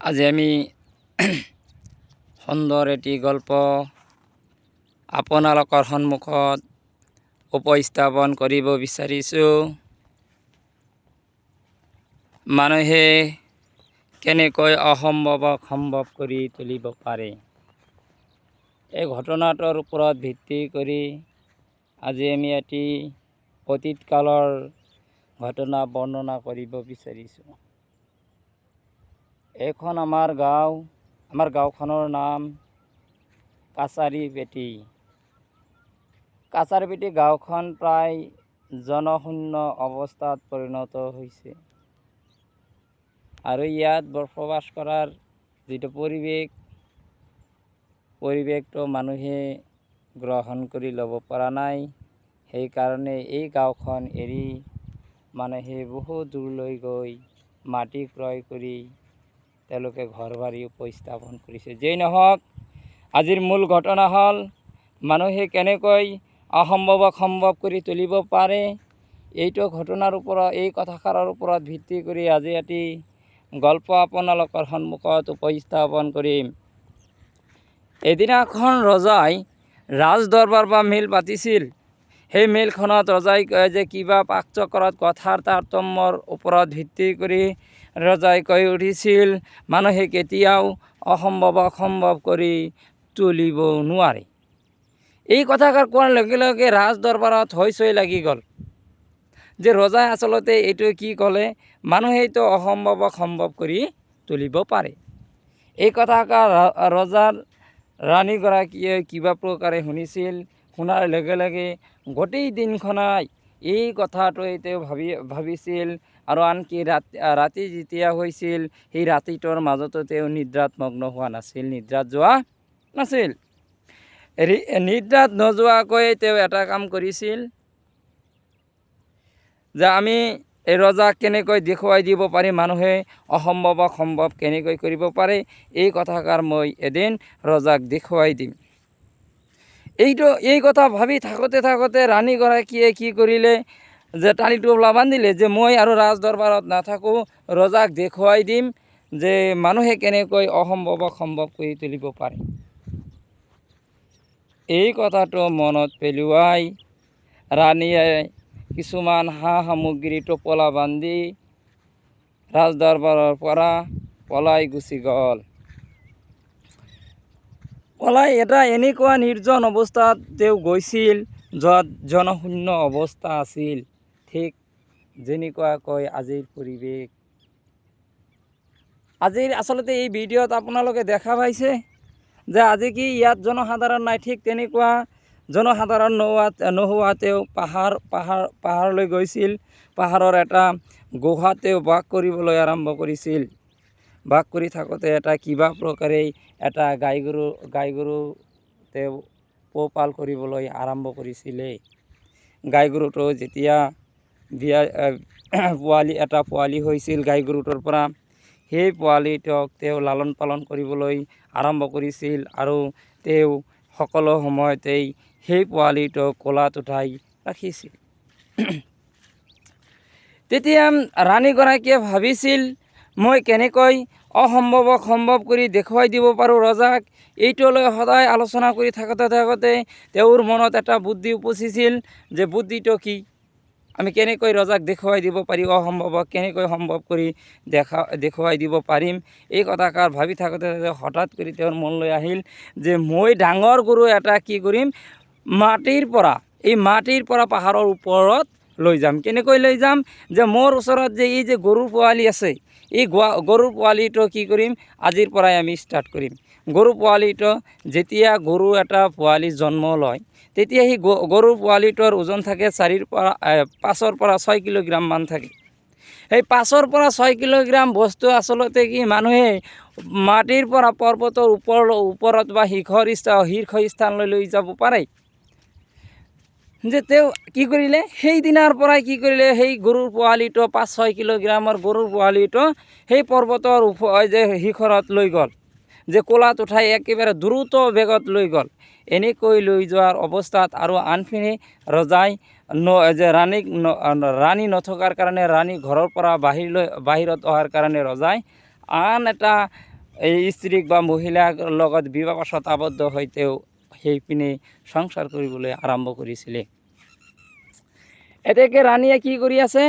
আজি আমি সুন্দৰ এটি গল্প আপোনালোকৰ সন্মুখত উপস্থাপন কৰিব বিচাৰিছোঁ। মানুহে কেনেকৈ অসম্ভৱক সম্ভৱ কৰি তুলিব পাৰে, এই ঘটনাটোৰ ওপৰত ভিত্তি কৰি আজি আমি এটি অতীতকালৰ ঘটনা বৰ্ণনা কৰিব বিচাৰিছোঁ। এখন আমাৰ গাঁওখনৰ নাম কাছাৰীপেটি। কাছাৰীপেটি গাঁওখন প্ৰায় জনশূন্য অৱস্থাত পৰিণত হৈছে আৰু ইয়াত বসবাস কৰাৰ যিটো পৰিৱেশটো মানুহে গ্ৰহণ কৰি ল'ব পৰা নাই। সেইকাৰণে এই গাঁওখন এৰি মানুহে বহু দূৰলৈ গৈ মাটি ক্ৰয় কৰি তেওঁলোকে ঘৰ বাৰী উপস্থাপন কৰিছে। যেই নহওক, আজিৰ মূল ঘটনা হ'ল মানুহে কেনেকৈ অসম্ভৱক সম্ভৱ কৰি তুলিব পাৰে। এইটো ঘটনাৰ ওপৰত, এই কথাষাৰৰ ওপৰত ভিত্তি কৰি আজি এটি গল্প আপোনালোকৰ সন্মুখত উপস্থাপন কৰিম। এদিনাখন ৰজাই ৰাজদৰবাৰ বা মেল পাতিছিল। সেই মেলখনত ৰজাই কয় যে কিবা পাকচক্ৰত কথাৰ তাৰতম্যৰ ওপৰত ভিত্তি কৰি ৰজাই কৈ উঠিছিল, মানুহে কেতিয়াও অসম্ভৱক সম্ভৱ কৰি তুলিব নোৱাৰে। এই কথাষাৰ কোৱাৰ লগে লগে ৰাজদৰবাৰত হৈচৈ লাগি গ'ল যে ৰজাই আচলতে এইটো কি ক'লে, মানুহেতো অসম্ভৱক সম্ভৱ কৰি তুলিব পাৰে। এই কথাষাৰ ৰজাৰ ৰাণীগৰাকীয়ে কিবা প্ৰকাৰে শুনিছিল। শুনাৰ লগে লগে গোটেই দিনখনাই এই কথাটোৱে তেওঁ ভাবিছিল আৰু আনকি ৰাতি যেতিয়া হৈছিল, সেই ৰাতিটোৰ মাজতো তেওঁ নিদ্ৰাত মগ্ন হোৱা নাছিল, নিদ্ৰাত যোৱা নাছিল। নিদ্ৰাত নোযোৱাকৈ তেওঁ এটা কাম কৰিছিল যে আমি এই ৰজাক কেনেকৈ দেখুৱাই দিব পাৰি, মানুহে অসম্ভৱক সম্ভৱ কেনেকৈ কৰিব পাৰে, এই কথাষাৰ মই এদিন ৰজাক দেখুৱাই দিম। এই কথা ভাবি থাকোঁতে ৰাণীগৰাকীয়ে কি কৰিলে যে টালিটো বান্ধিলে যে মই আৰু ৰাজদৰবাৰত নাথাকোঁ, ৰজাক দেখুৱাই দিম যে মানুহে কেনেকৈ অসম্ভৱক সম্ভৱ কৰি তুলিব পাৰে। এই কথাটো মনত পেলুৱাই ৰাণীয়ে কিছুমান সা সামগ্ৰী টোপোলা বান্ধি ৰাজদৰবাৰৰ পৰা পলাই গুচি গ'ল। পলাই এটা এনেকুৱা নিৰ্জন অৱস্থাত তেওঁ গৈছিল য'ত জনশূন্য অৱস্থা আছিল, ঠিক যেনেকুৱাকৈ আজিৰ পৰিৱেশ। আজিৰ আচলতে এই ভিডিঅ'ত আপোনালোকে দেখা পাইছে যে আজি কি ইয়াত জনসাধাৰণ নাই, ঠিক তেনেকুৱা জনসাধাৰণ নোহোৱা তেওঁ পাহাৰলৈ গৈছিল। পাহাৰৰ এটা গুহাত তেওঁ বাস কৰিবলৈ আৰম্ভ কৰিছিল। বাস কৰি থাকোঁতে এটা কিবা প্ৰকাৰেই এটা গাই গৰু তেওঁ পোহপাল কৰিবলৈ আৰম্ভ কৰিছিলে। গাই গৰুটো যেতিয়া পোৱালি হৈছিল গাই গৰুটোৰ পৰা, সেই পোৱালিটোক তেওঁ লালন পালন কৰিবলৈ আৰম্ভ কৰিছিল আৰু তেওঁ সকলো সময়তেই সেই পোৱালিটোক কোলাত উঠাই ৰাখিছিল। তেতিয়া ৰাণীগৰাকীয়ে ভাবিছিল, মই কেনেকৈ অসম্ভৱক সম্ভৱ কৰি দেখুৱাই দিব পাৰোঁ ৰজাক। এইটো লৈ সদায় আলোচনা কৰি থাকোঁতে তেওঁৰ মনত এটা বুদ্ধি উপজিছিল যে বুদ্ধিটো কি, আমি কেনেকৈ ৰজাক দেখুৱাই দিব পাৰি, অসম্ভৱক কেনেকৈ সম্ভৱ কৰি দেখুৱাই দিব পাৰিম। এই কথাষাৰ ভাবি থাকোঁতে হঠাৎ কৰি তেওঁৰ মনলৈ আহিল যে মই ডাঙৰ গৰু এটা কি কৰিম, মাটিৰ পৰা পাহাৰৰ ওপৰত লৈ যাম। কেনেকৈ লৈ যাম, যে মোৰ ওচৰত যে এই যে গৰুৰ পোৱালি আছে, এই গৰুৰ পোৱালিটো কি কৰিম, আজিৰ পৰাই আমি ষ্টাৰ্ট কৰিম। গৰু পোৱালিটো যেতিয়া গৰু এটা পোৱালি জন্ম লয়, তেতিয়া সেই গৰুৰ পোৱালিটোৰ ওজন থাকে 5 পৰা 6 কিলোগ্ৰাম মান থাকে। সেই 5 পৰা 6 কিলোগ্ৰাম বস্তু আচলতে কি মানুহে মাটিৰ পৰা পৰ্বতৰ ওপৰত বা শীৰ্ষস্থানলৈ লৈ যাব পাৰে। যে তেওঁ কি কৰিলে, সেই দিনাৰ পৰাই কি কৰিলে, সেই গৰুৰ পোৱালিটো 5-6 কিলোগ্ৰামৰ গৰুৰ পোৱালিটো সেই পৰ্বতৰ যে শিখৰত লৈ গ'ল, যে কোলাত উঠাই একেবাৰে দ্ৰুত বেগত লৈ গ'ল। এনেকৈ লৈ যোৱাৰ অৱস্থাত আৰু আনপিনে ৰজাই যে ৰাণী নথকাৰ কাৰণে, ৰাণী ঘৰৰ পৰা বাহিৰত অহাৰ কাৰণে ৰজাই আন এটা এই স্ত্ৰীক বা মহিলাৰ লগত বিবাহ পাশত আবদ্ধ হৈ তেওঁ সেইপিনে সংসাৰ কৰিবলৈ আৰম্ভ কৰিছিলে। এতেকে ৰাণীয়ে কি কৰি আছে,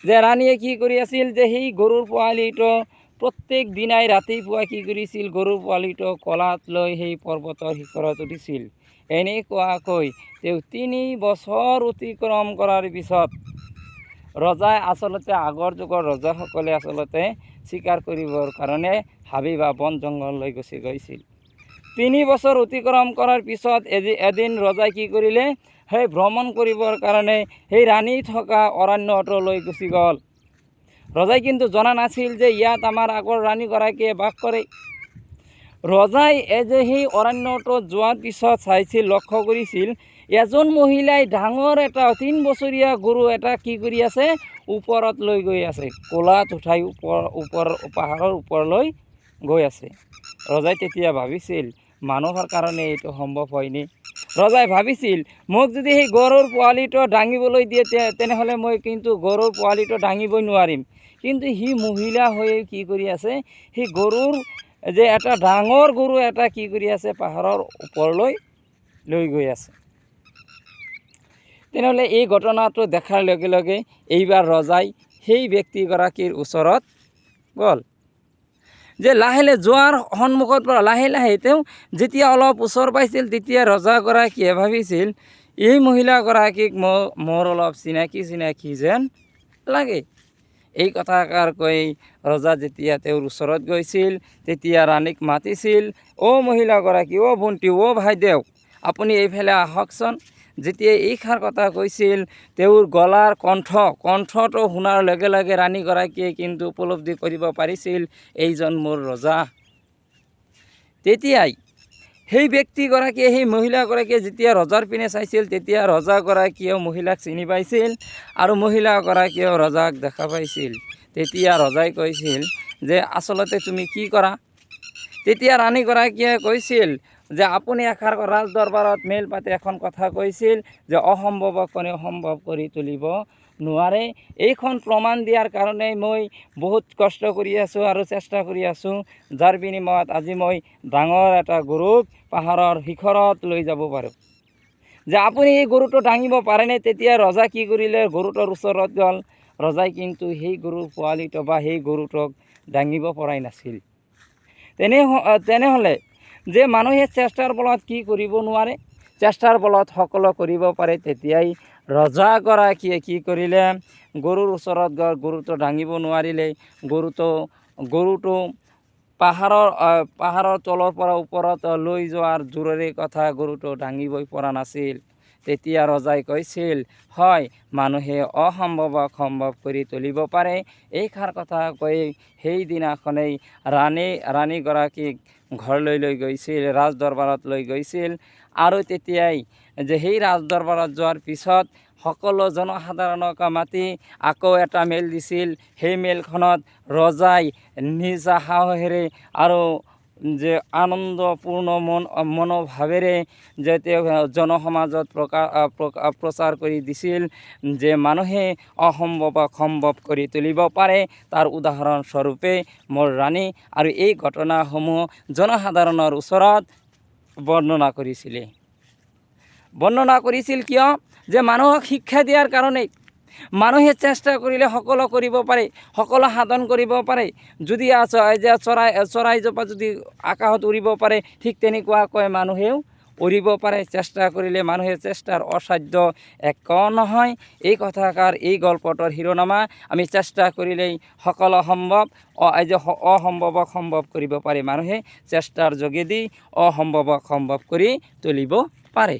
যে ৰাণীয়ে কি কৰি আছিল, যে সেই গৰুৰ পোৱালিটো প্ৰত্যেক দিনাই ৰাতিপুৱা কি কৰিছিল, গৰুৰ পোৱালিটো কলাত লৈ সেই পৰ্বতৰ শিখৰত উঠিছিল। এনেকুৱাকৈ তেওঁ 3 বছৰ অতিক্ৰম কৰাৰ পিছত ৰজাই আচলতে আগৰ যুগৰ ৰজাসকলে আচলতে চিকাৰ কৰিবৰ কাৰণে হাবি বা বন জংঘললৈ গুচি গৈছিল। 3 বছৰ অতিক্ৰম কৰাৰ পিছত এদিন ৰজাই কি কৰিলে, সেই ভ্ৰমণ কৰিবৰ কাৰণে সেই ৰাণী থকা অৰণ্যটোলৈ গুচি গ'ল। ৰজাই কিন্তু জনা নাছিল যে ইয়াত আমাৰ আগৰ ৰাণীগৰাকীয়ে বাস কৰে। ৰজাই সেই অৰণ্যটোত যোৱাৰ পিছত চাইছিল, লক্ষ্য কৰিছিল এজন মহিলাই ডাঙৰ এটা 3 বছৰীয়া গৰু এটা কি কৰি আছে, ওপৰত লৈ গৈ আছে, কোলাত উঠাই ওপৰ পাহাৰৰ ওপৰলৈ গৈ আছে। ৰজাই তেতিয়া ভাবিছিল মানুহৰ কাৰণে এইটো সম্ভৱ হয়নি। ৰজাই ভাবিছিল মোক যদি সেই গৰুৰ পোৱালিটো দাঙিবলৈ দিয়ে তেনেহ'লে মই কিন্তু গৰুৰ পোৱালিটো দাঙিবই নোৱাৰিম। কিন্তু সি মহিলা হৈ কি কৰি আছে, সেই গৰুৰ যে এটা ডাঙৰ গৰু এটা কি কৰি আছে, পাহাৰৰ ওপৰলৈ লৈ গৈ আছে। তেনেহ'লে এই ঘটনাটো দেখাৰ লগে লগে এইবাৰ ৰজাই সেই ব্যক্তিগৰাকীৰ ওচৰত গ'ল। যে লাহে লাহে যোৱাৰ সন্মুখৰ পৰা লাহে লাহে তেওঁ যেতিয়া অলপ ওচৰ পাইছিল, তেতিয়া ৰজাগৰাকীয়ে ভাবিছিল এই মহিলাগৰাকীক মোৰ অলপ চিনাকি যেন লাগে। এই কথাষাৰ কৈ ৰজা যেতিয়া তেওঁৰ ওচৰত গৈছিল, তেতিয়া ৰাণীক মাতিছিল, অ' মহিলাগৰাকী, অ' ভণ্টি, অ' ভাইদেউ, আপুনি এইফালে আহকচোন। যেতিয়া এইষাৰ কথা কৈছিল, তেওঁৰ গলাৰ কণ্ঠটো শুনাৰ লগে লগে ৰাণীগৰাকীয়ে কিন্তু উপলব্ধি কৰিব পাৰিছিল এইজন মোৰ ৰজা। তেতিয়াই সেই ব্যক্তিগৰাকীয়ে, সেই মহিলাগৰাকীয়ে যেতিয়া ৰজাৰ পিনে চাইছিল, তেতিয়া ৰজাগৰাকীয়েও মহিলাক চিনি পাইছিল আৰু মহিলাগৰাকীয়েও ৰজাক দেখা পাইছিল। তেতিয়া ৰজাই কৈছিল যে আচলতে তুমি কি কৰা? তেতিয়া ৰাণীগৰাকীয়ে কৈছিল যে আপুনি এষাৰ ৰাজ দৰবাৰত মেল পাতি এখন কথা কৈছিল যে অসম্ভৱক কোনেও সম্ভৱ কৰি তুলিব নোৱাৰে। এইখন প্ৰমাণ দিয়াৰ কাৰণে মই বহুত কষ্ট কৰি আছোঁ আৰু চেষ্টা কৰি আছোঁ, যাৰ বিনিময়ত আজি মই ডাঙৰ এটা গৰুক পাহাৰৰ শিখৰত লৈ যাব পাৰোঁ। যে আপুনি এই গৰুটো দাঙিব পাৰেনে? তেতিয়া ৰজা কি কৰিলে, গৰুটোৰ ওচৰত গ'ল। ৰজাই কিন্তু সেই গৰুৰ পোৱালিটো বা সেই গৰুটোক দাঙিব পৰাই নাছিল। তেনেহ'লে যে মানুহে চেষ্টাৰ বলত কি কৰিব নোৱাৰে, চেষ্টাৰ বলত সকলো কৰিব পাৰে। তেতিয়াই ৰজাগৰাকীয়ে কি কৰিলে, গৰুৰ ওচৰত গ'ল, গৰুটো দাঙিব নোৱাৰিলে। গৰুটো পাহাৰৰ তলৰ পৰা ওপৰত লৈ যোৱাৰ জোৰেৰে কথা গৰুটো দাঙিবই পৰা নাছিল। তেতিয়া ৰজাই কৈছিল, হয়, মানুহে অসম্ভৱক সম্ভৱ কৰি তুলিব পাৰে। এইষাৰ কথা কৈ সেইদিনাখনেই ৰাণীগৰাকীক ঘৰলৈ লৈ গৈছিল, ৰাজ দৰবাৰত লৈ গৈছিল। আৰু তেতিয়াই যে সেই ৰাজ দৰবাৰত যোৱাৰ পিছত সকলো জনসাধাৰণক মাতি আকৌ এটা মেল দিছিল। সেই মেলখনত ৰজাই নিজা সাহসেৰে আৰু যে আনন্দপূৰ্ণ মনোভাৱেৰে যে তেওঁ জনসমাজত প্ৰচাৰ কৰি দিছিল যে মানুহে অসম্ভৱক সম্ভৱ কৰি তুলিব পাৰে। তাৰ উদাহৰণস্বৰূপে মোৰ ৰাণী, আৰু এই ঘটনাসমূহ জনসাধাৰণৰ ওচৰত বৰ্ণনা কৰিছিল কিয়? যে মানুহক শিক্ষা দিয়াৰ কাৰণে। মানুহে চেষ্টা কৰিলে সকলো কৰিব পাৰে, সকলো সাধন কৰিব পাৰে। যদি চৰাইজোপা যদি আকাশত উৰিব পাৰে, ঠিক তেনেকুৱাকৈ মানুহেও উৰিব পাৰে। চেষ্টা কৰিলে মানুহে চেষ্টাৰ অসাধ্য একো নহয়। এই কথাষাৰ এই গল্পটোৰ শিৰোনামা, আমি চেষ্টা কৰিলেই সকলো সম্ভৱ। অসম্ভৱক সম্ভৱ কৰিব পাৰে। মানুহে চেষ্টাৰ যোগেদি অসম্ভৱক সম্ভৱ কৰি তুলিব পাৰে।